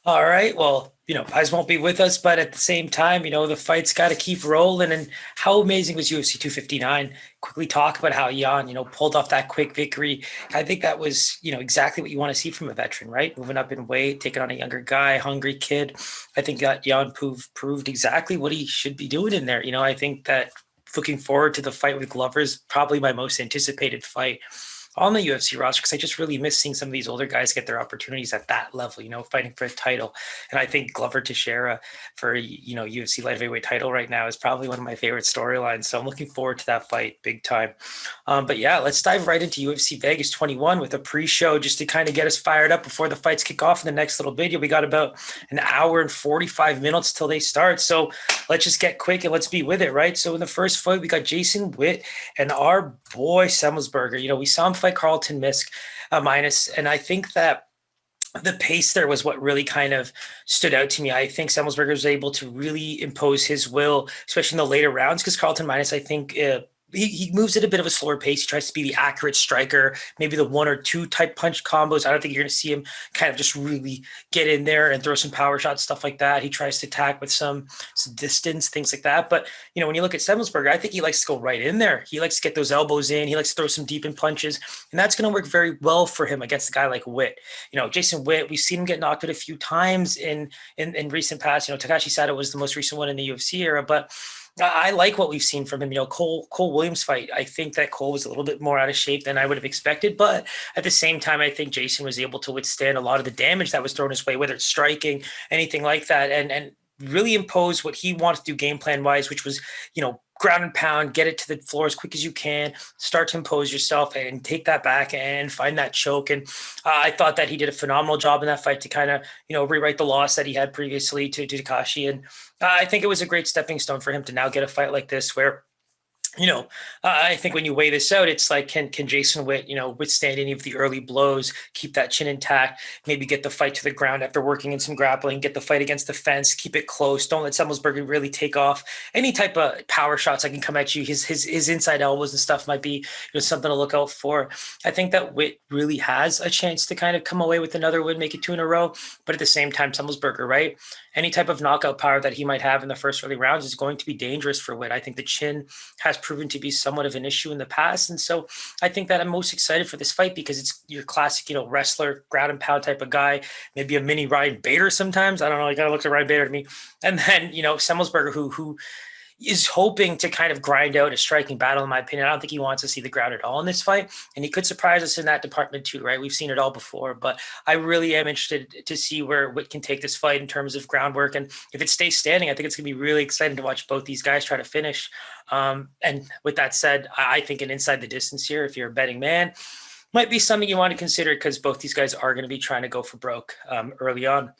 All right. Well, Pies won't be with us, but at the same time, the fight's got to keep rolling. And how amazing was UFC 259? Quickly talk about how Jan, pulled off that quick victory. I think that was, exactly what you want to see from a veteran, right? Moving up in weight, taking on a younger guy, hungry kid. I think that Jan proved exactly what he should be doing in there. I think that looking forward to the fight with Glover is probably my most anticipated fight on the UFC roster because I just really miss seeing some of these older guys get their opportunities at that level, fighting for a title. And I think Glover Teixeira for, UFC light heavyweight title right now is probably one of my favorite storylines. So I'm looking forward to that fight big time. But yeah, let's dive right into UFC Vegas 21 with a pre-show just to kind of get us fired up before the fights kick off in the next little video. We got about an hour and 45 minutes till they start. So let's just get quick and let's be with it, right? So in the first fight, we got Jason Witt and our boy Semmelsberger. We saw him fight Carlton Misk minus, and I think that the pace there was what really kind of stood out to me. I think Semmelsberger was able to really impose his will, especially in the later rounds, because Carlton Minus, I think, he moves at a bit of a slower pace. He tries to be the accurate striker, maybe the one or two type punch combos. I don't think you're going to see him kind of just really get in there and throw some power shots, stuff like that. He tries to attack with some distance, things like that. But, when you look at Semmelsberger, I think he likes to go right in there. He likes to get those elbows in. He likes to throw some deep in punches. And that's going to work very well for him against a guy like Witt. Jason Witt, we've seen him get knocked out a few times in recent past. Takashi Sato was the most recent one in the UFC era, but I like what we've seen from him. Cole Williams fight. I think that Cole was a little bit more out of shape than I would have expected, but at the same time, I think Jason was able to withstand a lot of the damage that was thrown his way, whether it's striking, anything like that, and really impose what he wants to do game plan wise, which was, ground and pound, get it to the floor as quick as you can, start to impose yourself and take that back and find that choke. And I thought that he did a phenomenal job in that fight to kind of, rewrite the loss that he had previously to Takashi. And I think it was a great stepping stone for him to now get a fight like this where I think when you weigh this out, it's like, can Jason Witt, withstand any of the early blows, keep that chin intact, maybe get the fight to the ground after working in some grappling, get the fight against the fence, keep it close. Don't let Semmelsberger really take off any type of power shots that can come at you. His inside elbows and stuff might be something to look out for. I think that Witt really has a chance to kind of come away with another win, make it two in a row. But at the same time, Semmelsberger, right? Any type of knockout power that he might have in the first early rounds is going to be dangerous for Witt. I think the chin has proven to be somewhat of an issue in the past. And so I think that I'm most excited for this fight because it's your classic, wrestler, ground and pound type of guy, maybe a mini Ryan Bader sometimes. I don't know. You got to look at Ryan Bader to me. And then, Semmelsberger, who is hoping to kind of grind out a striking battle, in my opinion. I don't think he wants to see the ground at all in this fight. And he could surprise us in that department too, right? We've seen it all before. But I really am interested to see where Witt can take this fight in terms of groundwork. And if it stays standing, I think it's going to be really exciting to watch both these guys try to finish. And with that said, I think an inside the distance here, if you're a betting man, might be something you want to consider because both these guys are going to be trying to go for broke early on.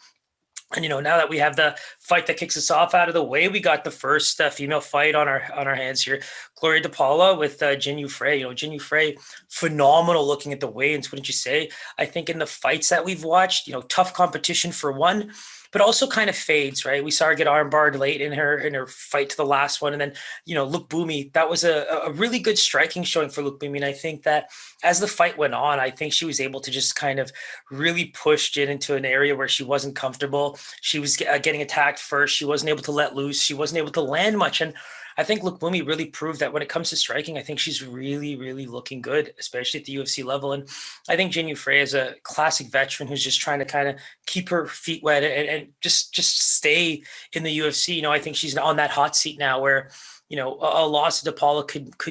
And now that we have the fight that kicks us off out of the way, we got the first female fight on our hands here. Gloria DePaula with Jin Yu Frey. Jin Yu Frey, phenomenal looking at the weigh-ins, wouldn't you say? I think in the fights that we've watched, tough competition for one, but also kind of fades, right? We saw her get armbarred late in her fight to the last one. And then, Luke Boomy, that was a really good striking showing for Luke Boomy. And I think that as the fight went on, I think she was able to just kind of really push Jin into an area where she wasn't comfortable. She was getting attacked first. She wasn't able to let loose. She wasn't able to land much. And I think Luke Boomy really proved that when it comes to striking, I think she's really, really looking good, especially at the UFC level. And I think Jin Yu Frey is a classic veteran who's just trying to kind of keep her feet wet and just stay in the UFC. I think she's on that hot seat now where a loss to DePaula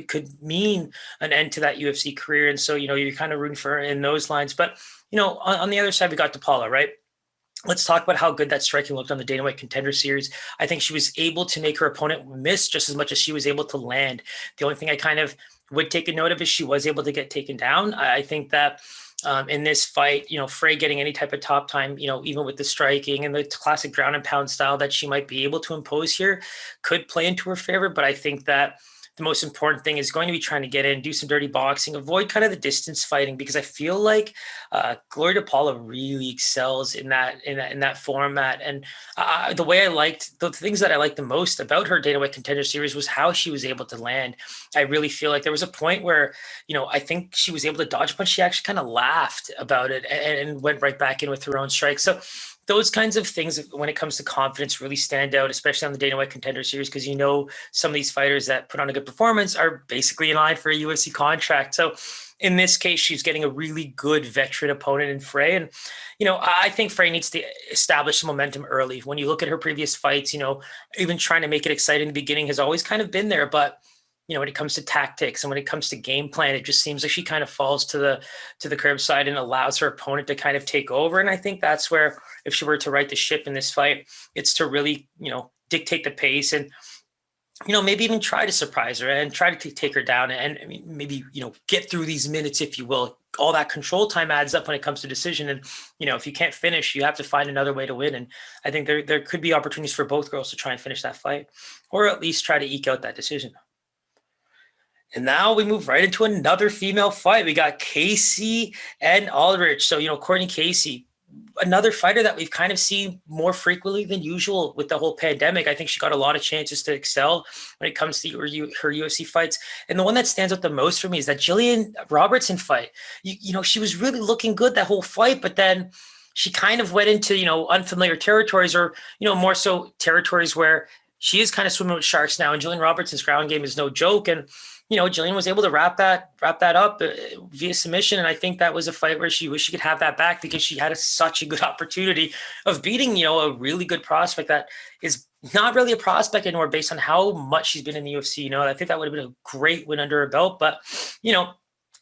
could mean an end to that UFC career. And so, you're kind of rooting for her in those lines. But, on the other side, we got DePaula, right? Let's talk about how good that striking looked on the Dana White Contender Series. I think she was able to make her opponent miss just as much as she was able to land. The only thing I kind of would take a note of is she was able to get taken down. I think that in this fight, Frey getting any type of top time, even with the striking and the classic ground and pound style that she might be able to impose here could play into her favor. But I think that the most important thing is going to be trying to get in, do some dirty boxing, avoid kind of the distance fighting, because I feel like Gloria DePaula really excels in that format. And the way I liked the things that I liked the most about her Dana White Contender Series was how she was able to land. I really feel like there was a point where, I think she was able to dodge a punch. She actually kind of laughed about it and went right back in with her own strike. So those kinds of things when it comes to confidence really stand out, especially on the Dana White Contender Series, because some of these fighters that put on a good performance are basically in line for a UFC contract. So in this case, she's getting a really good veteran opponent in Frey. And, I think Frey needs to establish some momentum early. When you look at her previous fights, even trying to make it exciting in the beginning has always kind of been there. But, when it comes to tactics and when it comes to game plan, it just seems like she kind of falls to the curbside and allows her opponent to kind of take over. And I think that's where, if she were to right the ship in this fight, it's to really, dictate the pace and, maybe even try to surprise her and try to take her down and maybe, get through these minutes, if you will. All that control time adds up when it comes to decision. And, if you can't finish, you have to find another way to win. And I think there could be opportunities for both girls to try and finish that fight, or at least try to eke out that decision. And now we move right into another female fight. We got Casey and Aldrich. So, Courtney Casey, another fighter that we've kind of seen more frequently than usual with the whole pandemic. I think she got a lot of chances to excel when it comes to her UFC fights. And the one that stands out the most for me is that Jillian Robertson fight. She was really looking good that whole fight, but then she kind of went into, unfamiliar territories, or, more so territories where she is kind of swimming with sharks now. And Jillian Robertson's ground game is no joke. And, Jillian was able to wrap that up via submission. And I think that was a fight where she wished she could have that back, because she had such a good opportunity of beating, a really good prospect that is not really a prospect anymore based on how much she's been in the UFC. I think that would have been a great win under her belt, but,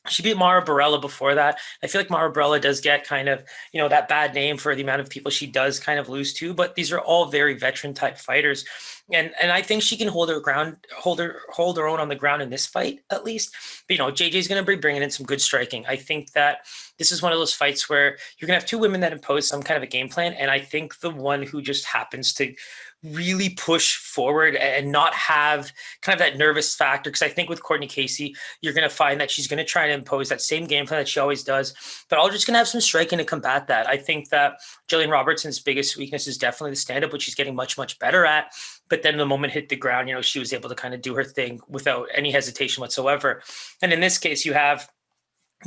she beat Mara Borella before that. I feel like Mara Borella does get kind of, that bad name for the amount of people she does kind of lose to, but these are all very veteran type fighters. And I think she can hold her own on the ground in this fight, at least. But, JJ's going to be bringing in some good striking. I think that this is one of those fights where you're going to have two women that impose some kind of a game plan. And I think the one who just happens to really push forward and not have kind of that nervous factor, because I think with Courtney Casey, you're going to find that she's going to try and impose that same game plan that she always does, but Aldrich's going to have some striking to combat that. I think that Jillian Robertson's biggest weakness is definitely the stand-up, which she's getting much, much better at. But then the moment hit the ground, she was able to kind of do her thing without any hesitation whatsoever. And in this case, you have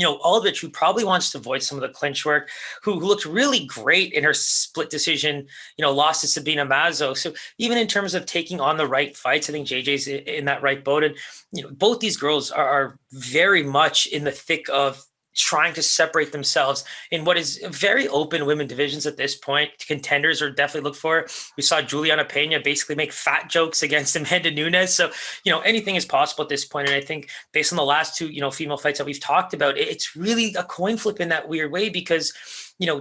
Aldrich, who probably wants to avoid some of the clinch work, who looked really great in her split decision, loss to Sabina Mazo. So even in terms of taking on the right fights, I think JJ's in that right boat. And, both these girls are very much in the thick of trying to separate themselves in what is very open women divisions at this point. Contenders are definitely look for. We saw Juliana Pena basically make fat jokes against Amanda Nunes. So, anything is possible at this point. And I think based on the last two, female fights that we've talked about, it's really a coin flip in that weird way, because,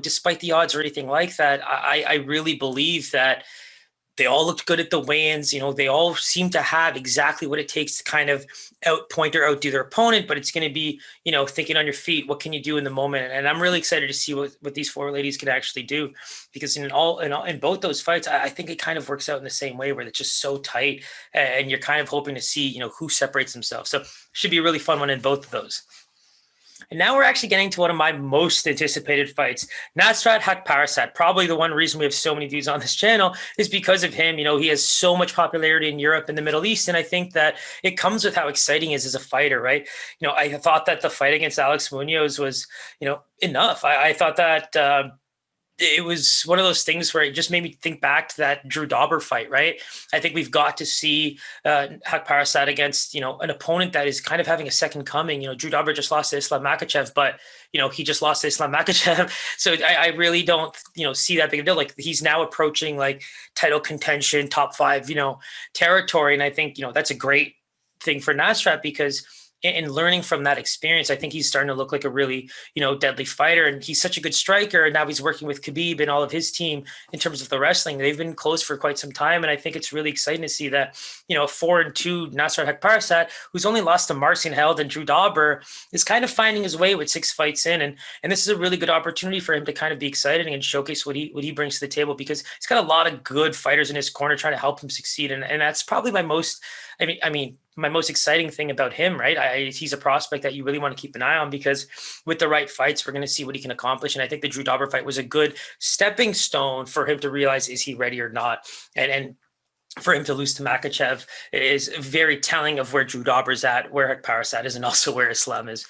despite the odds or anything like that, I really believe that they all looked good at the weigh-ins. They all seem to have exactly what it takes to kind of outpoint or outdo their opponent, but it's going to be, thinking on your feet, what can you do in the moment? And I'm really excited to see what these four ladies can actually do, because in both those fights, I think it kind of works out in the same way, where it's just so tight and you're kind of hoping to see, who separates themselves. So it should be a really fun one in both of those. And now we're actually getting to one of my most anticipated fights. Nasrat Haqparast, probably the one reason we have so many views on this channel is because of him. He has so much popularity in Europe and the Middle East. And I think that it comes with how exciting he is as a fighter, right? I thought that the fight against Alex Munoz was, enough. I thought that it was one of those things where it just made me think back to that Drew Dauber fight, right? I think we've got to see Haqparast against, an opponent that is kind of having a second coming. Drew Dauber just lost to Islam Makhachev, but, he just lost to Islam Makhachev. So I really don't, see that big a deal. Like, he's now approaching like title contention, top 5, territory. And I think, that's a great thing for Nasrat, because in learning from that experience, I think he's starting to look like a really, deadly fighter. And he's such a good striker. And now he's working with Khabib and all of his team in terms of the wrestling. They've been close for quite some time. And I think it's really exciting to see that, 4-2 Nasrat Haqparast, who's only lost to Marcin Held and Drew Dauber, is kind of finding his way with 6 fights in. And this is a really good opportunity for him to kind of be excited and showcase what he brings to the table, because he's got a lot of good fighters in his corner trying to help him succeed. And that's probably my most exciting thing about him, right? He's a prospect that you really want to keep an eye on, because with the right fights, we're going to see what he can accomplish. And I think the Drew Dauber fight was a good stepping stone for him to realize, is he ready or not? And for him to lose to Makhachev is very telling of where Drew Dauber's at, where Haqparast at is, and also where Islam is.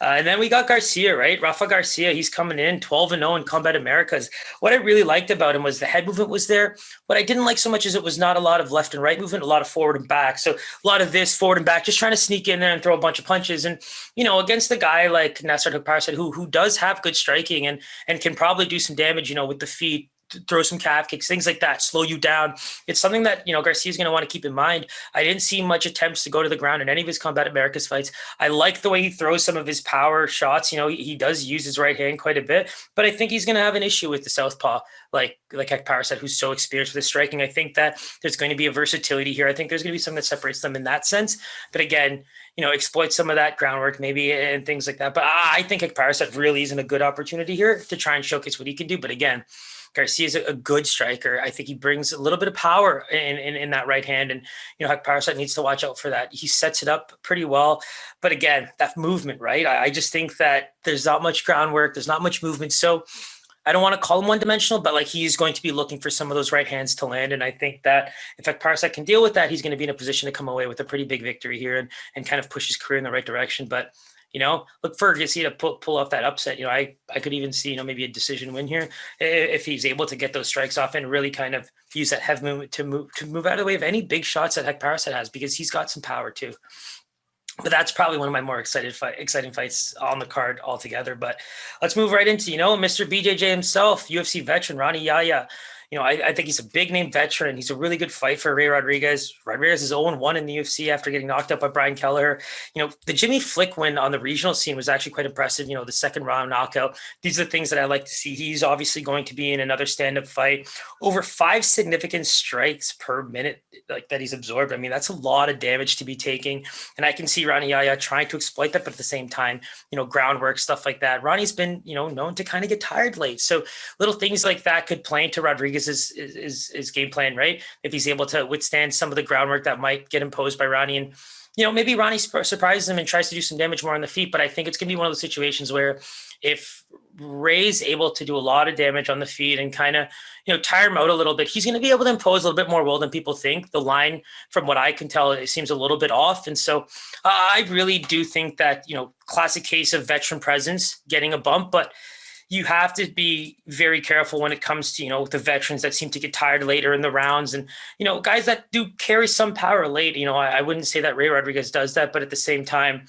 And then we got Garcia, right? Rafa Garcia, he's coming in 12-0 in Combat Americas. What I really liked about him was the head movement was there. What I didn't like so much is it was not a lot of left and right movement, a lot of forward and back. So a lot of this forward and back, just trying to sneak in there and throw a bunch of punches. And, against a guy like Nasrat Haqparast, who does have good striking and can probably do some damage, with the feet, throw some calf kicks, things like that, slow you down. It's something that, Garcia's going to want to keep in mind. I didn't see much attempts to go to the ground in any of his Combat Americas fights. I like the way he throws some of his power shots. He does use his right hand quite a bit, but I think he's going to have an issue with the southpaw, like Haqparast said, who's so experienced with his striking. I think that there's going to be a versatility here. I think there's going to be something that separates them in that sense. But again, exploit some of that groundwork maybe and things like that. But I think Haqparast really isn't a good opportunity here to try and showcase what he can do. But again, Garcia is a good striker. I think he brings a little bit of power in that right hand. And, Haqparast needs to watch out for that. He sets it up pretty well. But again, that movement, right? I just think that there's not much groundwork. There's not much movement. So I don't want to call him one-dimensional, but he's going to be looking for some of those right hands to land. And I think that if Haqparast can deal with that, he's going to be in a position to come away with a pretty big victory here and kind of push his career in the right direction. But look for Garcia to pull off that upset. I could even see, maybe a decision win here if he's able to get those strikes off and really kind of use that heavy movement to move out of the way of any big shots that Haqparast has, because he's got some power too. But that's probably one of my more exciting fights on the card altogether. But let's move right into, Mr. BJJ himself, UFC veteran Rani Yahya. I think he's a big-name veteran. He's a really good fight for Ray Rodriguez. Rodriguez is 0-1 in the UFC after getting knocked out by Brian Kelleher. The Jimmy Flick win on the regional scene was actually quite impressive. The second round knockout. These are the things that I like to see. He's obviously going to be in another stand-up fight. Over 5 significant strikes per minute that he's absorbed. I mean, that's a lot of damage to be taking. And I can see Rani Yahya trying to exploit that, but at the same time, groundwork, stuff like that. Ronnie's been, known to kind of get tired late. So little things like that could play into Rodriguez is game plan, right? If he's able to withstand some of the groundwork that might get imposed by Ronnie, and maybe Ronnie surprises him and tries to do some damage more on the feet. But I think it's gonna be one of those situations where if Ray's able to do a lot of damage on the feet and kind of tire him out a little bit, he's going to be able to impose a little bit more will than people think. The line, from what I can tell, it seems a little bit off. And so I really do think that classic case of veteran presence getting a bump, but you have to be very careful when it comes to, the veterans that seem to get tired later in the rounds and, guys that do carry some power late. I wouldn't say that Ray Rodriguez does that, but at the same time,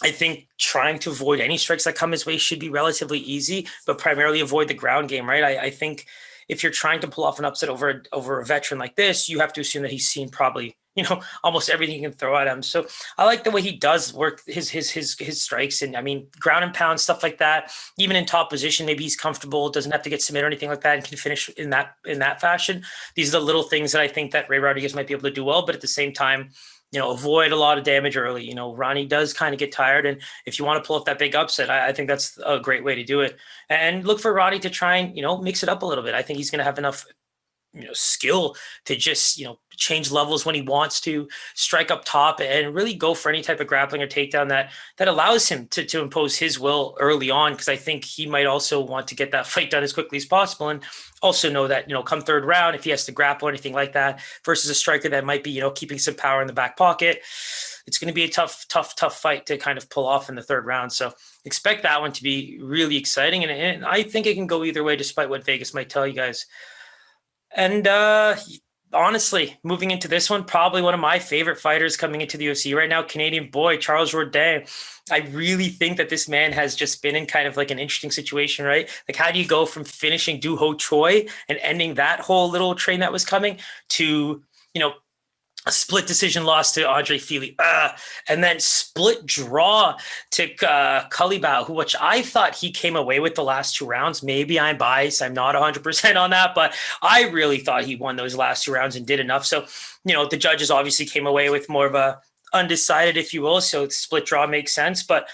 I think trying to avoid any strikes that come his way should be relatively easy, but primarily avoid the ground game, right? I think if you're trying to pull off an upset over a veteran like this, you have to assume that he's seen probably almost everything you can throw at him. So I like the way he does work his strikes. And I mean, ground and pound, stuff like that, even in top position, maybe he's comfortable, doesn't have to get submitted or anything like that, and can finish in that fashion. These are the little things that I think that Ray Rodriguez might be able to do well, but at the same time, avoid a lot of damage early. Ronnie does kind of get tired. And if you want to pull off that big upset, I think that's a great way to do it. And look for Ronnie to try and, mix it up a little bit. I think he's going to have enough skill to just, change levels when he wants to, strike up top and really go for any type of grappling or takedown that allows him to impose his will early on. Cause I think he might also want to get that fight done as quickly as possible. And also know that, come third round, if he has to grapple or anything like that versus a striker that might be, keeping some power in the back pocket, it's going to be a tough fight to kind of pull off in the third round. So expect that one to be really exciting. And I think it can go either way, despite what Vegas might tell you guys. And honestly, moving into this one, probably one of my favorite fighters coming into the UFC right now, Canadian boy, Charles Jourdain. I really think that this man has just been in kind of like an interesting situation, right? Like, how do you go from finishing Doo Ho Choi and ending that whole little train that was coming to, a split decision loss to Andre Fili, and then split draw to Culibao, which I thought he came away with the last 2 rounds. Maybe I'm biased. I'm not 100% on that, but I really thought he won those last 2 rounds and did enough. So, the judges obviously came away with more of a undecided, if you will. So split draw makes sense. But,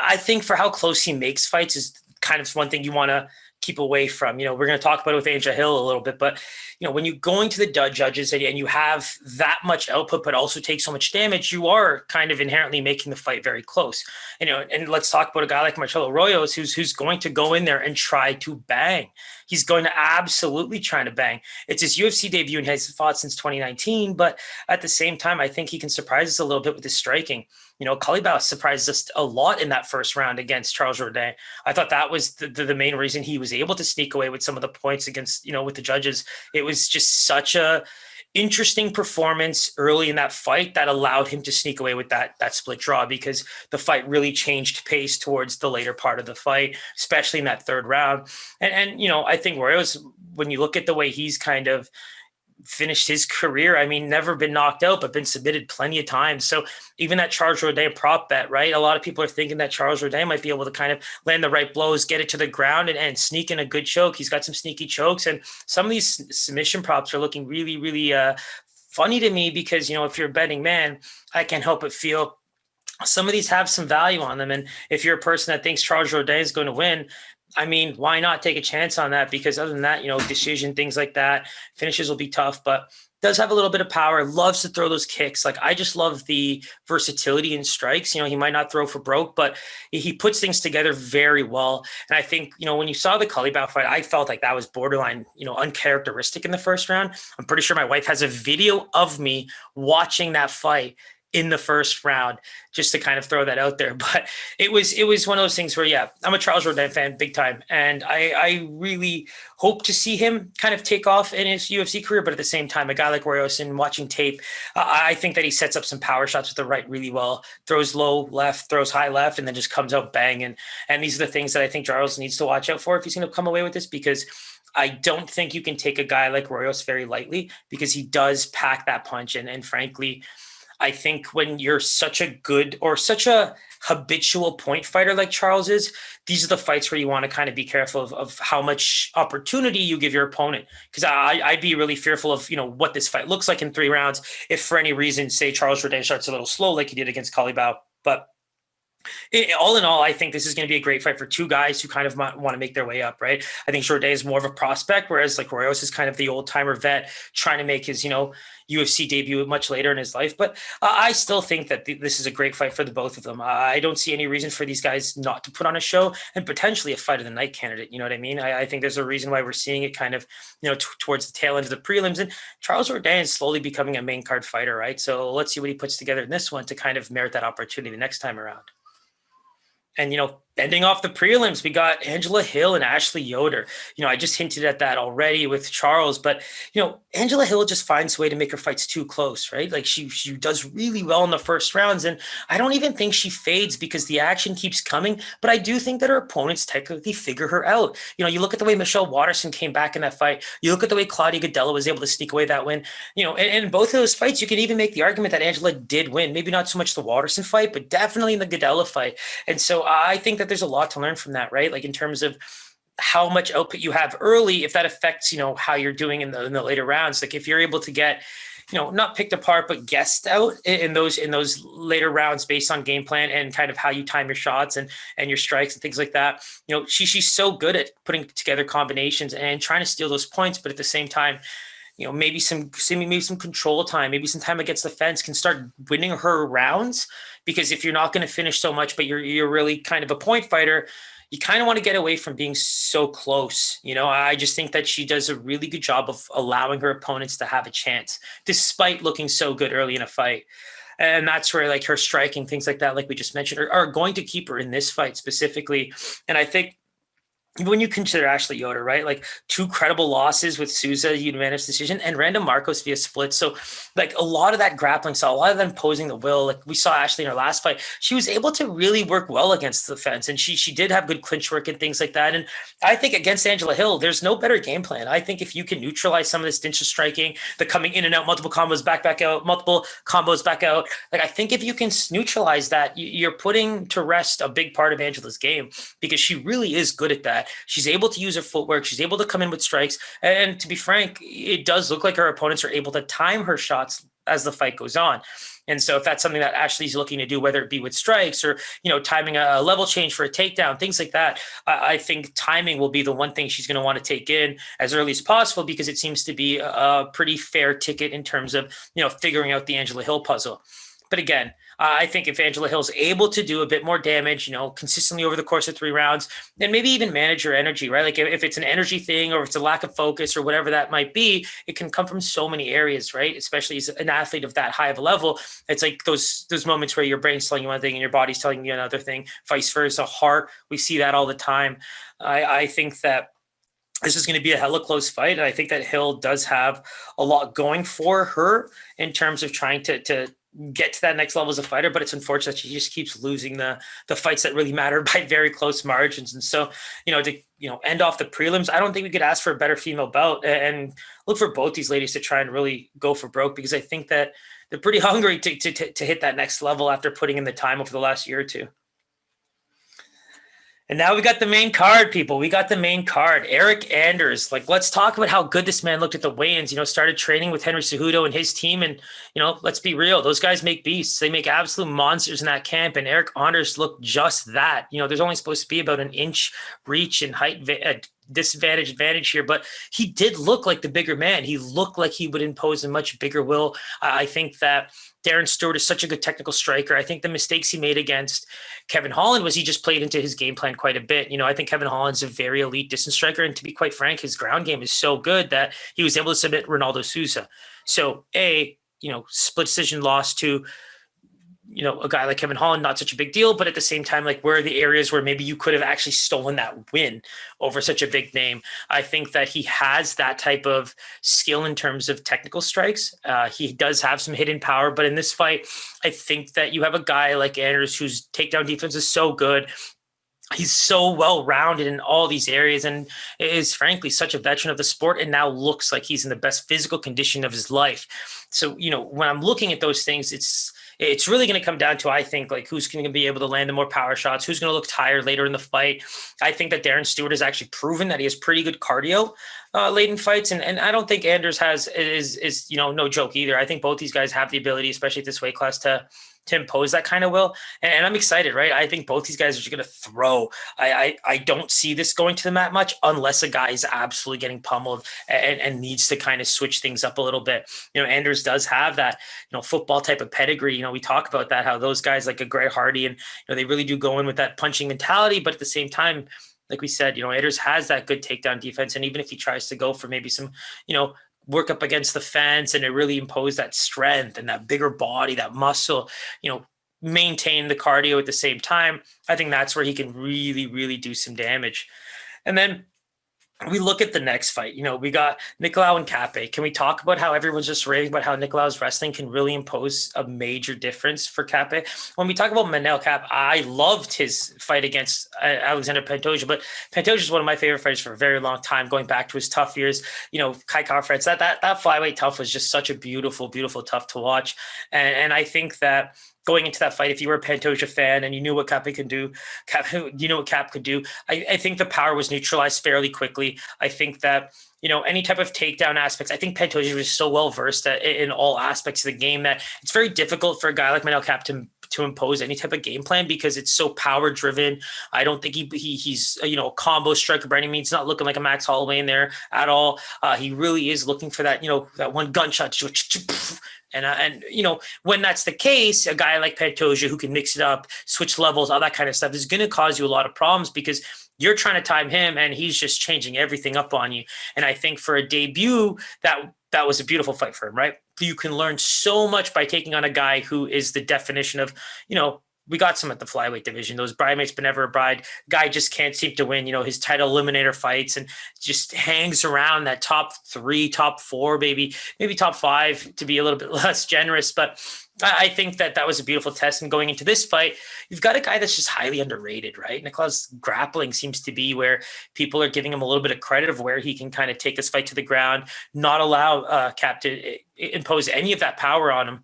I think for how close he makes fights is kind of one thing you want to keep away from. You know, we're going to talk about it with Angela Hill a little bit, but you know, when you're going to the judges and you have that much output, but also take so much damage, you are kind of inherently making the fight very close. You know, and let's talk about a guy like Marcelo Royos, who's going to go in there and try to bang. He's going to absolutely try to bang. It's his UFC debut and has fought since 2019, but at the same time, I think he can surprise us a little bit with his striking. You know, Kalibau surprised us a lot in that first round against Charles Jourdain. I thought that was the main reason he was able to sneak away with some of the points against, you know, with the judges. It was just such a interesting performance early in that fight that allowed him to sneak away with that split draw, because the fight really changed pace towards the later part of the fight, especially in that third round. And you know, I think Royos, when you look at the way he's kind of finished his career, I mean, never been knocked out, but been submitted plenty of times. So even that Charles Jourdain prop bet, right? A lot of people are thinking that Charles Jourdain might be able to kind of land the right blows, get it to the ground, and sneak in a good choke. He's got some sneaky chokes, and some of these submission props are looking really, really funny to me, because, you know, if you're a betting man, I can't help but feel some of these have some value on them. And if you're a person that thinks Charles Jourdain is going to win, I mean, why not take a chance on that? Because other than that, you know, decision, things like that, finishes will be tough, but does have a little bit of power, loves to throw those kicks. Like, I just love the versatility in strikes. You know, he might not throw for broke, but he puts things together very well. And I think, you know, when you saw the Kalibau fight, I felt like that was borderline, you know, uncharacteristic in the first round. I'm pretty sure my wife has a video of me watching that fight in the first round, just to kind of throw that out there. But it was one of those things where, yeah, I'm a Charles Jourdain fan big time. And I really hope to see him kind of take off in his UFC career. But at the same time, a guy like Royos, and watching tape, I think that he sets up some power shots with the right really well, throws low left, throws high left, and then just comes out banging. And these are the things that I think Charles needs to watch out for if he's going to come away with this, because I don't think you can take a guy like Royos very lightly, because he does pack that punch. And frankly, I think when you're such a good or such a habitual point fighter like Charles is, these are the fights where you want to kind of be careful of how much opportunity you give your opponent. Because I'd be really fearful of, you know, what this fight looks like in 3 rounds if for any reason, say, Charles Jourdain starts a little slow like he did against Kalibau. But all in all, I think this is going to be a great fight for two guys who kind of want to make their way up, right? I think Jourdain is more of a prospect, whereas like Royos is kind of the old timer vet trying to make his, you know, UFC debut much later in his life. But I still think that this is a great fight for the both of them. I don't see any reason for these guys not to put on a show, and potentially a fight of the night candidate. You know what I mean? I think there's a reason why we're seeing it kind of, you know, towards the tail end of the prelims. And Charles Jourdain is slowly becoming a main card fighter, right? So let's see what he puts together in this one to kind of merit that opportunity the next time around. And, you know, ending off the prelims, we got Angela Hill and Ashley Yoder. You know, I just hinted at that already with Charles, but, you know, Angela Hill just finds a way to make her fights too close, right? Like she does really well in the first rounds. And I don't even think she fades because the action keeps coming, but I do think that her opponents technically figure her out. You know, you look at the way Michelle Waterson came back in that fight. You look at the way Claudia Gadelha was able to sneak away that win. You know, and in both of those fights, you can even make the argument that Angela did win. Maybe not so much the Waterson fight, but definitely in the Gadelha fight. And so I think that there's a lot to learn from that, right? Like in terms of how much output you have early, if that affects, you know, how you're doing in the later rounds. Like if you're able to get, you know, not picked apart, but guessed out in those later rounds based on game plan and kind of how you time your shots and your strikes and things like that. You know, she's so good at putting together combinations and trying to steal those points, but at the same time, you know, maybe some control time, maybe some time against the fence can start winning her rounds. Because if you're not going to finish so much, but you're really kind of a point fighter, you kind of want to get away from being so close. You know, I just think that she does a really good job of allowing her opponents to have a chance, despite looking so good early in a fight. And that's where like her striking, things like that, like we just mentioned, are going to keep her in this fight specifically. And I think when you consider Ashley Yoder, right, like 2 credible losses with Souza unanimous decision and Randa Marcos via split. So like a lot of that grappling style, a lot of them posing the will, like we saw Ashley in her last fight, she was able to really work well against the fence. And she did have good clinch work and things like that. And I think against Angela Hill, there's no better game plan. I think if you can neutralize some of this dinch striking, the coming in and out, multiple combos back out, multiple combos back out. Like I think if you can neutralize that, you're putting to rest a big part of Angela's game, because she really is good at that. She's able to use her footwork. She's able to come in with strikes. And to be frank, it does look like her opponents are able to time her shots as the fight goes on. And so if that's something that Ashley's looking to do, whether it be with strikes or, timing a level change for a takedown, things like that, I think timing will be the one thing she's going to want to take in as early as possible, because it seems to be a pretty fair ticket in terms of, figuring out the Angela Hill puzzle. But again, I think if Angela Hill's able to do a bit more damage, consistently over the course of 3 rounds, then maybe even manage her energy, right? Like if it's an energy thing or if it's a lack of focus or whatever that might be, it can come from so many areas, right? Especially as an athlete of that high of a level. It's like those moments where your brain's telling you one thing and your body's telling you another thing, vice versa. Heart, we see that all the time. I think that this is going to be a hella close fight. And I think that Hill does have a lot going for her in terms of trying to get to that next level as a fighter, but it's unfortunate she just keeps losing the fights that really matter by very close margins. And so, to end off the prelims, I don't think we could ask for a better female bout, and look for both these ladies to try and really go for broke, because I think that they're pretty hungry to hit that next level after putting in the time over the last year or two. And now we got the main card, people. We got the main card. Eryk Anders. Let's talk about how good this man looked at the weigh-ins. Started training with Henry Cejudo and his team. And, let's be real. Those guys make beasts. They make absolute monsters in that camp. And Eryk Anders looked just that. There's only supposed to be about an inch reach and height advantage here, but he did look like the bigger man. He looked like he would impose a much bigger will. I think that Darren Stewart is such a good technical striker. I think the mistakes he made against Kevin Holland was he just played into his game plan quite a bit. I think Kevin Holland's a very elite distance striker. And to be quite frank, his ground game is so good that he was able to submit Ronaldo Souza. So split decision loss to, a guy like Kevin Holland, not such a big deal, but at the same time, where are the areas where maybe you could have actually stolen that win over such a big name? I think that he has that type of skill in terms of technical strikes. He does have some hidden power, but in this fight, I think that you have a guy like Anders whose takedown defense is so good. He's so well-rounded in all these areas and is frankly such a veteran of the sport, and now looks like he's in the best physical condition of his life. So, when I'm looking at those things, it's really going to come down to, I think, who's going to be able to land the more power shots, who's going to look tired later in the fight. I think that Darren Stewart has actually proven that he has pretty good cardio late in fights. And I don't think Anders is no joke either. I think both these guys have the ability, especially at this weight class, to impose that kind of will. And I'm excited, right? I think both these guys are just going to throw. I don't see this going to the mat much unless a guy is absolutely getting pummeled and needs to kind of switch things up a little bit. Anders does have that, football type of pedigree. We talk about that, how those guys like a Gray Hardy and, they really do go in with that punching mentality. But at the same time, like we said, Anders has that good takedown defense. And even if he tries to go for maybe some, work up against the fence and it really impose that strength and that bigger body, that muscle, maintain the cardio at the same time, I think that's where he can really, really do some damage. And then we look at the next fight. We got Nicolau and Cape. Can we talk about how everyone's just raving about how Nicolau's wrestling can really impose a major difference for Cape? When we talk about Manel Cape, I loved his fight against Alexander Pantoja, but Pantoja is one of my favorite fighters for a very long time, going back to his tough years. Kai Kara-France, that flyweight tough was just such a beautiful, beautiful tough to watch. And I think that going into that fight, if you were a Pantoja fan and you knew what Cap could do, I think the power was neutralized fairly quickly. I think that, any type of takedown aspects, I think Pantoja was so well versed in all aspects of the game that it's very difficult for a guy like Manel Cap to impose any type of game plan because it's so power driven. I don't think he's a combo striker by any means. Not looking like a Max Holloway in there at all. He really is looking for that, that one gunshot. And when that's the case, a guy like Pantoja who can mix it up, switch levels, all that kind of stuff is going to cause you a lot of problems because you're trying to time him and he's just changing everything up on you. And I think for a debut, that was a beautiful fight for him, right? You can learn so much by taking on a guy who is the definition of, we got some at the flyweight division. Those bridemates, but never a bride. Guy just can't seem to win, his title eliminator fights and just hangs around that top 3, top 4, maybe top 5 to be a little bit less generous. But I think that was a beautiful test. And going into this fight, you've got a guy that's just highly underrated, right? Nicolau's grappling seems to be where people are giving him a little bit of credit of where he can kind of take this fight to the ground, not allow Cap to impose any of that power on him,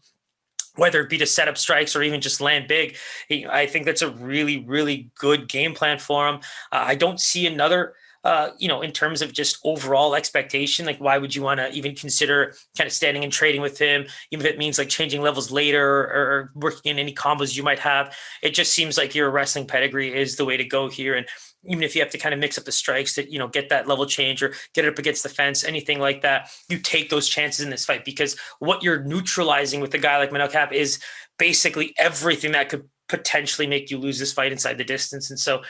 whether it be to set up strikes or even just land big. I think that's a really, really good game plan for him. I don't see another in terms of just overall expectation? Like, why would you want to even consider kind of standing and trading with him, even if it means like changing levels later or working in any combos you might have? It just seems like your wrestling pedigree is the way to go here. And even if you have to kind of mix up the strikes to, get that level change or get it up against the fence, anything like that, you take those chances in this fight, because what you're neutralizing with a guy like Manel Cap is basically everything that could potentially make you lose this fight inside the distance. And so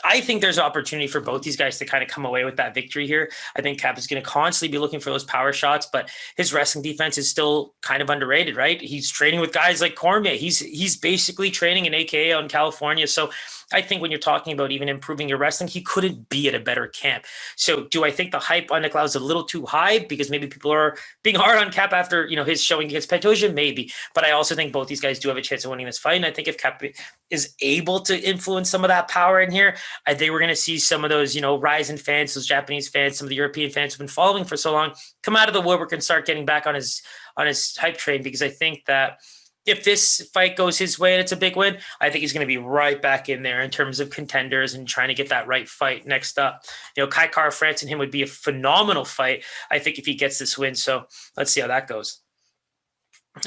I think there's an opportunity for both these guys to kind of come away with that victory here. I think Cap is going to constantly be looking for those power shots, but his wrestling defense is still kind of underrated, right? He's training with guys like Cormier. He's basically training in AKA out in California. So I think when you're talking about even improving your wrestling, he couldn't be at a better camp. So do I think the hype on Nicolau is a little too high because maybe people are being hard on Cap after, his showing against Pantoja? Maybe. But I also think both these guys do have a chance of winning this fight. And I think if Cap is able to influence some of that power in here, I think we're going to see some of those, rising fans, those Japanese fans, some of the European fans who've been following for so long, come out of the woodwork and start getting back on his hype train, because I think that if this fight goes his way and it's a big win, I think he's going to be right back in there in terms of contenders and trying to get that right fight next up. Kai Kara France and him would be a phenomenal fight, I think, if he gets this win. So let's see how that goes.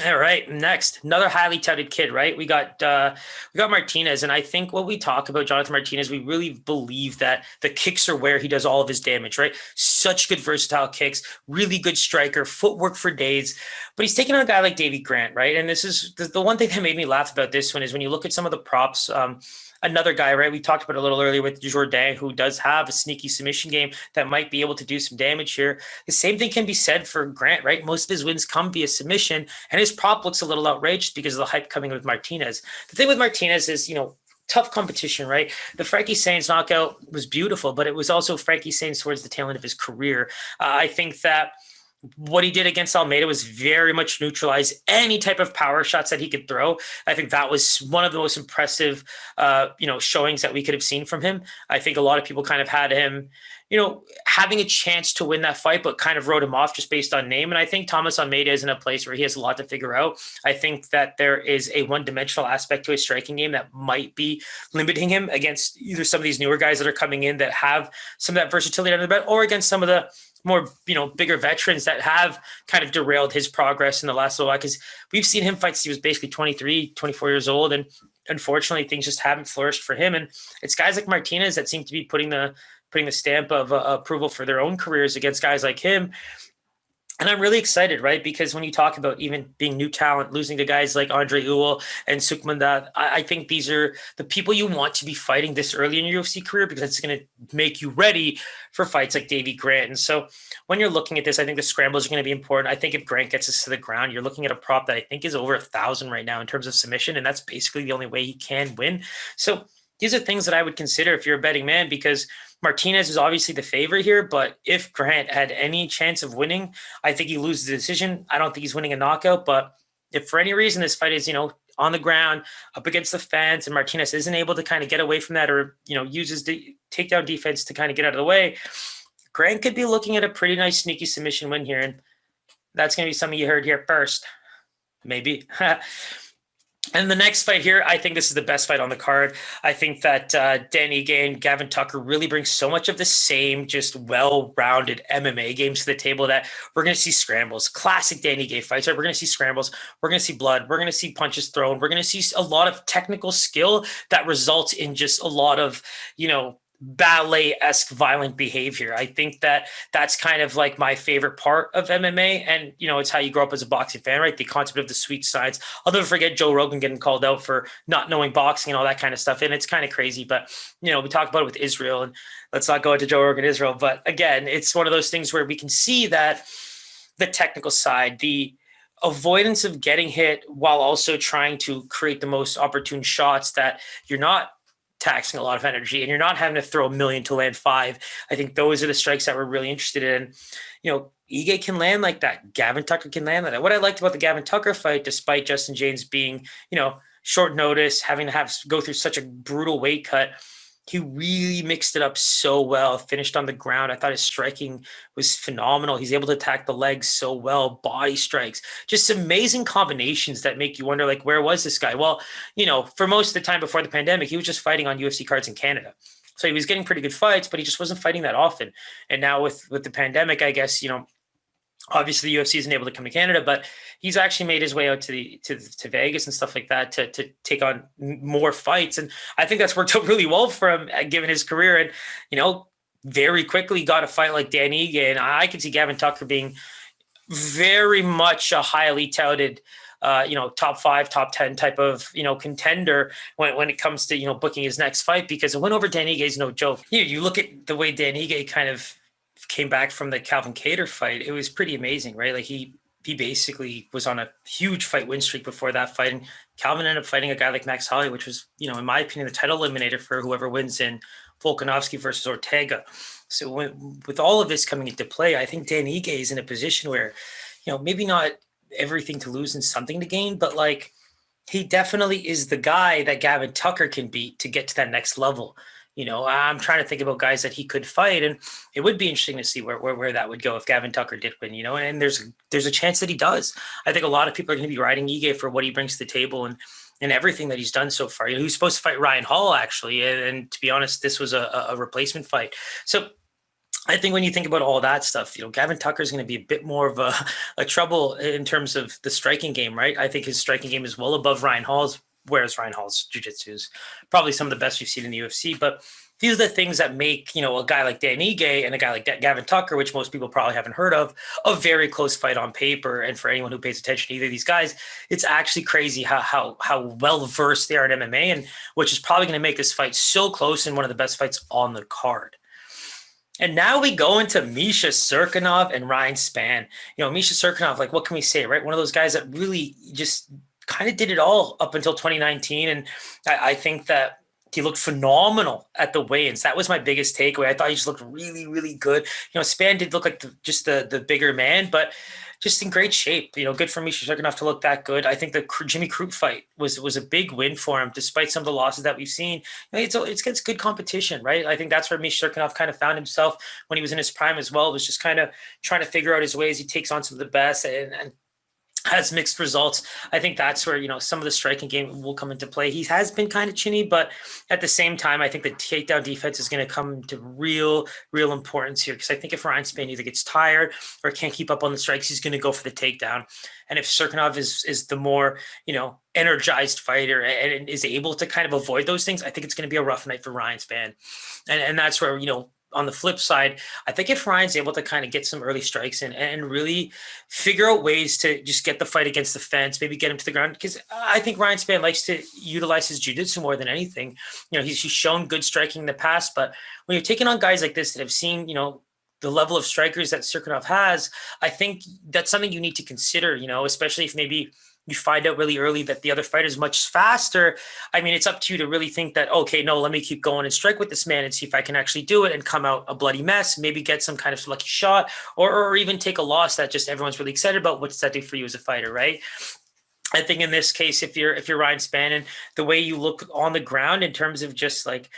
All right, next, another highly touted kid, right? We got Martinez, and I think when we talk about Jonathan Martinez, we really believe that the kicks are where he does all of his damage, right? Such good versatile kicks, really good striker, footwork for days. But he's taking on a guy like Davey Grant, right? And this is the one thing that made me laugh about this one is when you look at some of the props. Another guy, right? We talked about it a little earlier with Jourdain, who does have a sneaky submission game that might be able to do some damage here. The same thing can be said for Grant, right? Most of his wins come via submission, and his prop looks a little outrageous because of the hype coming with Martinez. The thing with Martinez is, tough competition, right? The Frankie Sainz knockout was beautiful, but it was also Frankie Sainz towards the tail end of his career. I think that what he did against Almeida was very much neutralize any type of power shots that he could throw. I think that was one of the most impressive, showings that we could have seen from him. I think a lot of people kind of had him, having a chance to win that fight, but kind of wrote him off just based on name. And I think Thomas Almeida is in a place where he has a lot to figure out. I think that there is a one-dimensional aspect to his striking game that might be limiting him against either some of these newer guys that are coming in that have some of that versatility under the belt, or against some of the more, bigger veterans that have kind of derailed his progress in the last little while, because we've seen him fight since he was basically 23, 24 years old. And unfortunately, things just haven't flourished for him. And it's guys like Martinez that seem to be putting the stamp of approval for their own careers against guys like him. And I'm really excited, right? Because when you talk about even being new talent, losing to guys like Andre Ewell and Sukmandat, I think these are the people you want to be fighting this early in your UFC career, because it's going to make you ready for fights like Davey Grant. And so when you're looking at this, I think the scrambles are going to be important. I think if Grant gets us to the ground, you're looking at a prop that I think is over 1,000 right now in terms of submission, and that's basically the only way he can win. So these are things that I would consider if you're a betting man, because Martinez is obviously the favorite here, but if Grant had any chance of winning, I think he loses the decision. I don't think he's winning a knockout, but if for any reason this fight is, on the ground, up against the fence, and Martinez isn't able to kind of get away from that, or, uses the takedown defense to kind of get out of the way, Grant could be looking at a pretty nice sneaky submission win here. And that's going to be something you heard here first. Maybe. And the next fight here, I think this is the best fight on the card. I think that Ige and Gavin Tucker really bring so much of the same, just well-rounded MMA games to the table that we're going to see scrambles. Classic Ige fights, right? We're going to see scrambles. We're going to see blood. We're going to see punches thrown. We're going to see a lot of technical skill that results in just a lot of, ballet-esque violent behavior. I think that that's kind of like my favorite part of MMA. And, it's how you grow up as a boxing fan, right? The concept of the sweet science. I'll never forget Joe Rogan getting called out for not knowing boxing and all that kind of stuff. And it's kind of crazy, but, we talk about it with Israel, and let's not go into Joe Rogan Israel. But again, it's one of those things where we can see that the technical side, the avoidance of getting hit while also trying to create the most opportune shots, that you're not taxing a lot of energy and you're not having to throw 1 million to land 5. I think those are the strikes that we're really interested in. Ige can land like that. Gavin Tucker can land like that. What I liked about the Gavin Tucker fight, despite Justin James being, short notice, having to go through such a brutal weight cut, he really mixed it up so well, finished on the ground. I thought his striking was phenomenal. He's able to attack the legs so well, body strikes, just amazing combinations that make you wonder, like, where was this guy? Well, for most of the time before the pandemic, he was just fighting on UFC cards in Canada. So he was getting pretty good fights, but he just wasn't fighting that often. And now with the pandemic, I guess, obviously the UFC isn't able to come to Canada, but he's actually made his way out to Vegas and stuff like that to take on more fights. And I think that's worked out really well for him given his career. And, very quickly got a fight like Dan Ige. And I can see Gavin Tucker being very much a highly touted, top 5, top 10 type of, contender when it comes to, booking his next fight, because a win over Dan Ige is no joke. You look at the way Dan Ige kind of came back from the Calvin Kattar fight. It was pretty amazing, right? Like he basically was on a huge fight win streak before that fight. And Calvin ended up fighting a guy like Max Holloway, which was, in my opinion, the title eliminator for whoever wins in Volkanovski versus Ortega. So with all of this coming into play, I think Dan Ige is in a position where, maybe not everything to lose and something to gain, but like he definitely is the guy that Gavin Tucker can beat to get to that next level. I'm trying to think about guys that he could fight, and it would be interesting to see where that would go if Gavin Tucker did win, and there's a chance that he does. I think a lot of people are going to be riding Ige for what he brings to the table and everything that he's done so far. He was supposed to fight Ryan Hall, actually, and to be honest, this was a replacement fight. So I think when you think about all that stuff, Gavin Tucker is going to be a bit more of a trouble in terms of the striking game, right? I think his striking game is well above Ryan Hall's, whereas Ryan Hall's jiu-jitsu is probably some of the best we've seen in the UFC. But these are the things that make, a guy like Dan Ige and a guy like Gavin Tucker, which most people probably haven't heard of, a very close fight on paper. And for anyone who pays attention to either of these guys, it's actually crazy how well-versed they are in MMA, and which is probably going to make this fight so close and one of the best fights on the card. And now we go into Misha Cirkunov and Ryan Spann. Misha Cirkunov, like, what can we say, right? One of those guys that really just kind of did it all up until 2019. And I think that he looked phenomenal at the weigh-ins. That was my biggest takeaway. I thought he just looked really, really good. Spann did look like the bigger man, but just in great shape. Good for Misha Cirkunov to look that good. I think the Jimmy Crute fight was a big win for him, despite some of the losses that we've seen. It's against good competition, right? I think that's where Misha Cirkunov kind of found himself when he was in his prime as well. It was just kind of trying to figure out his ways. He takes on some of the best and has mixed results. I think that's where, some of the striking game will come into play. He has been kind of chinny, but at the same time, I think the takedown defense is going to come to real importance here. Because I think if Ryan Spann either gets tired or can't keep up on the strikes, he's going to go for the takedown. And if Cirkunov is the more, energized fighter and is able to kind of avoid those things, I think it's going to be a rough night for Ryan Spann. And that's where, on the flip side, I think if Ryan's able to kind of get some early strikes in and really figure out ways to just get the fight against the fence, maybe get him to the ground, because I think Ryan Spann likes to utilize his jiu-jitsu more than anything. He's shown good striking in the past, but when you're taking on guys like this that have seen, the level of strikers that Cirkunov has, I think that's something you need to consider, especially if maybe you find out really early that the other fighter is much faster. I mean, it's up to you to really think that, okay, no, let me keep going and strike with this man and see if I can actually do it and come out a bloody mess, maybe get some kind of lucky shot or even take a loss that just everyone's really excited about. What's that do for you as a fighter, right? I think in this case, if you're Ryan Spann and the way you look on the ground in terms of just like,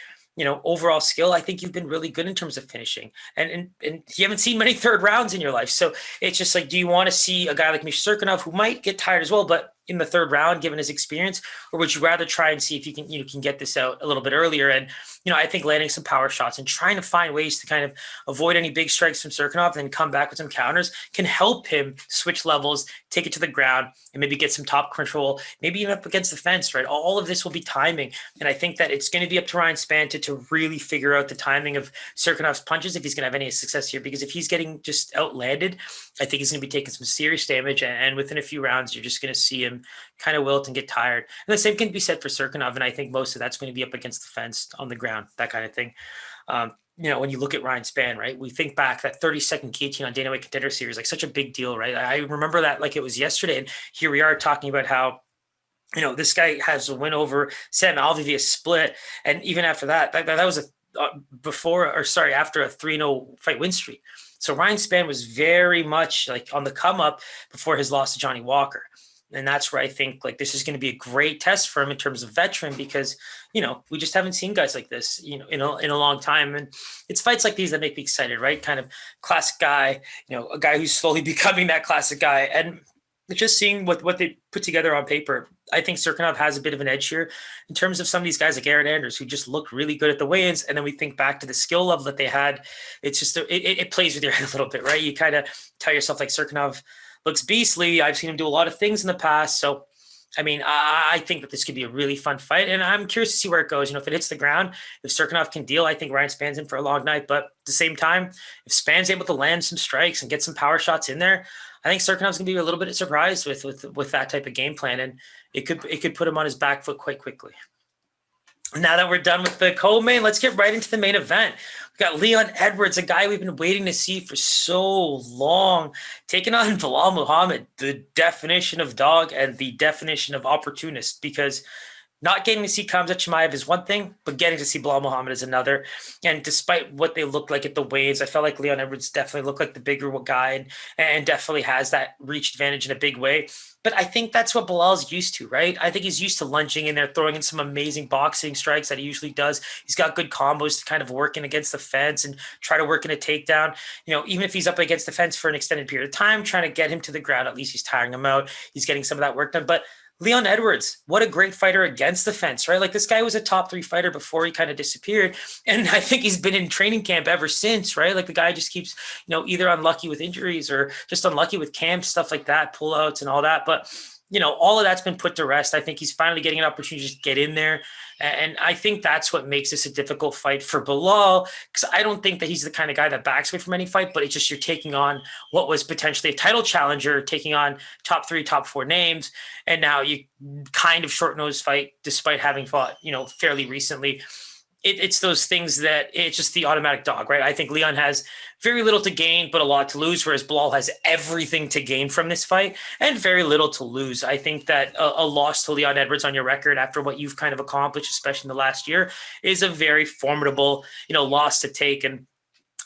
overall skill, I think you've been really good in terms of finishing. And you haven't seen many third rounds in your life. So it's just like, do you want to see a guy like Misha Cirkunov who might get tired as well, but in the third round, given his experience, or would you rather try and see if you can get this out a little bit earlier? And, I think landing some power shots and trying to find ways to kind of avoid any big strikes from Cirkunov and then come back with some counters can help him switch levels, take it to the ground, and maybe get some top control, maybe even up against the fence, right? All of this will be timing. And I think that it's going to be up to Ryan Spann to really figure out the timing of Cirkunov's punches if he's going to have any success here. Because if he's getting just outlanded, I think he's going to be taking some serious damage. And within a few rounds, you're just going to see him kind of wilt and get tired. And the same can be said for Cirkunov. And I think most of that's going to be up against the fence, on the ground, that kind of thing. When you look at Ryan Spann, right, we think back that 30-second guillotine on Dana White Contender Series, like such a big deal, right? I remember that like it was yesterday. And here we are talking about how, this guy has a win over Sam Alvey via split. And even after that was after a 3-0 fight win streak. So Ryan Spann was very much like on the come up before his loss to Johnny Walker. And that's where I think like this is going to be a great test for him in terms of veteran, because, we just haven't seen guys like this, in a long time. And it's fights like these that make me excited, right? Kind of classic guy, a guy who's slowly becoming that classic guy. And, just seeing what they put together on paper, I think Cirkunov has a bit of an edge here in terms of some of these guys like Aaron Anders who just look really good at the weigh-ins. And then we think back to the skill level that they had. It's just, it plays with your head a little bit, right? You kind of tell yourself like Cirkunov looks beastly. I've seen him do a lot of things in the past. So, I mean, I think that this could be a really fun fight, and I'm curious to see where it goes. If it hits the ground, if Cirkunov can deal, I think Ryan Spann's in for a long night. But at the same time, if Spann's able to land some strikes and get some power shots in there, I think Cirkunov's going to be a little bit surprised with that type of game plan, and it could put him on his back foot quite quickly. Now that we're done with the co-main, let's get right into the main event. We got Leon Edwards, a guy we've been waiting to see for so long, taking on Belal Muhammad, the definition of dog and the definition of opportunist, because not getting to see Khamzat Chimaev is one thing, but getting to see Belal Muhammad is another. And despite what they looked like at the weigh-ins, I felt like Leon Edwards definitely looked like the bigger guy and definitely has that reach advantage in a big way. But I think that's what Belal's used to, right? I think he's used to lunging in there, throwing in some amazing boxing strikes that he usually does. He's got good combos to kind of work in against the fence and try to work in a takedown. Even if he's up against the fence for an extended period of time, trying to get him to the ground, at least he's tiring him out. He's getting some of that work done. But Leon Edwards, what a great fighter against the fence, right? Like this guy was a top 3 fighter before he kind of disappeared. And I think he's been in training camp ever since, right? Like the guy just keeps, either unlucky with injuries or just unlucky with camp, stuff like that, pullouts and all that. But, all of that's been put to rest. I think he's finally getting an opportunity to just get in there. And I think that's what makes this a difficult fight for Belal, because I don't think that he's the kind of guy that backs away from any fight, but it's just you're taking on what was potentially a title challenger, taking on top 3, top 4 names. And now you kind of short nose fight despite having fought, fairly recently. It's those things that it's just the automatic dog, right? I think Leon has very little to gain, but a lot to lose, whereas Belal has everything to gain from this fight and very little to lose. I think that a loss to Leon Edwards on your record after what you've kind of accomplished, especially in the last year, is a very formidable, loss to take. And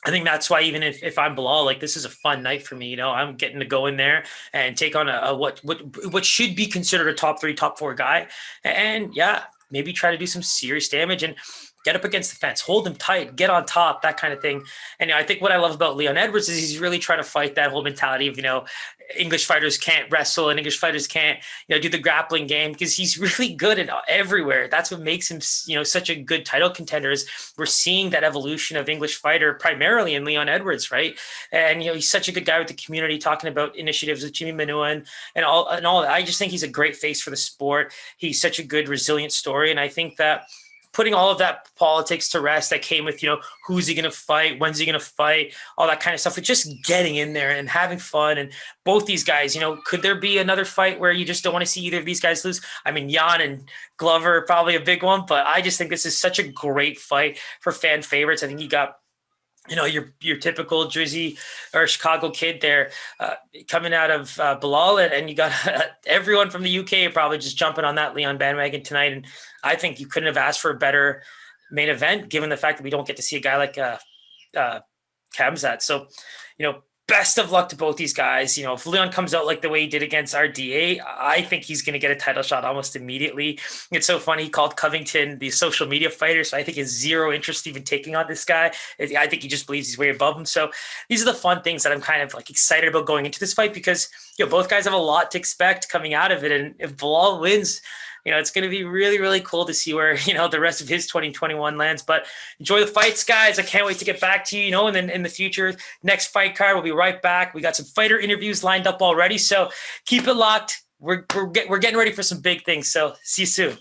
I think that's why even if I'm Belal, like this is a fun night for me. I'm getting to go in there and take on what should be considered a top 3, top 4 guy. And yeah, maybe try to do some serious damage and get up against the fence, hold him tight, get on top, that kind of thing. And I think what I love about Leon Edwards is he's really trying to fight that whole mentality of, English fighters can't wrestle and English fighters can't, do the grappling game, because he's really good at everywhere. That's what makes him, such a good title contender is we're seeing that evolution of English fighter primarily in Leon Edwards, right? And, he's such a good guy with the community, talking about initiatives with Jimmy Manua and all that. I just think he's a great face for the sport. He's such a good, resilient story. And I think that putting all of that politics to rest that came with, who's he going to fight? When's he going to fight? All that kind of stuff. But just getting in there and having fun. And both these guys, could there be another fight where you just don't want to see either of these guys lose? I mean, Jan and Glover are probably a big one, but I just think this is such a great fight for fan favorites. I think you got your typical Drizzy or Chicago kid there coming out of Belal, and you got everyone from the UK probably just jumping on that Leon bandwagon tonight. And I think you couldn't have asked for a better main event, given the fact that we don't get to see a guy like Khamzat. So, best of luck to both these guys. If Leon comes out like the way he did against RDA, I think he's going to get a title shot almost immediately. It's so funny. He called Covington the social media fighter. So I think he has zero interest even taking on this guy. I think he just believes he's way above him. So these are the fun things that I'm kind of like excited about going into this fight, because, both guys have a lot to expect coming out of it. And if Belal wins, it's going to be really, really cool to see where, the rest of his 2021 lands. But enjoy the fights, guys. I can't wait to get back to you, and then in the future, next fight card, we'll be right back. We got some fighter interviews lined up already, so keep it locked. We're getting ready for some big things, so see you soon.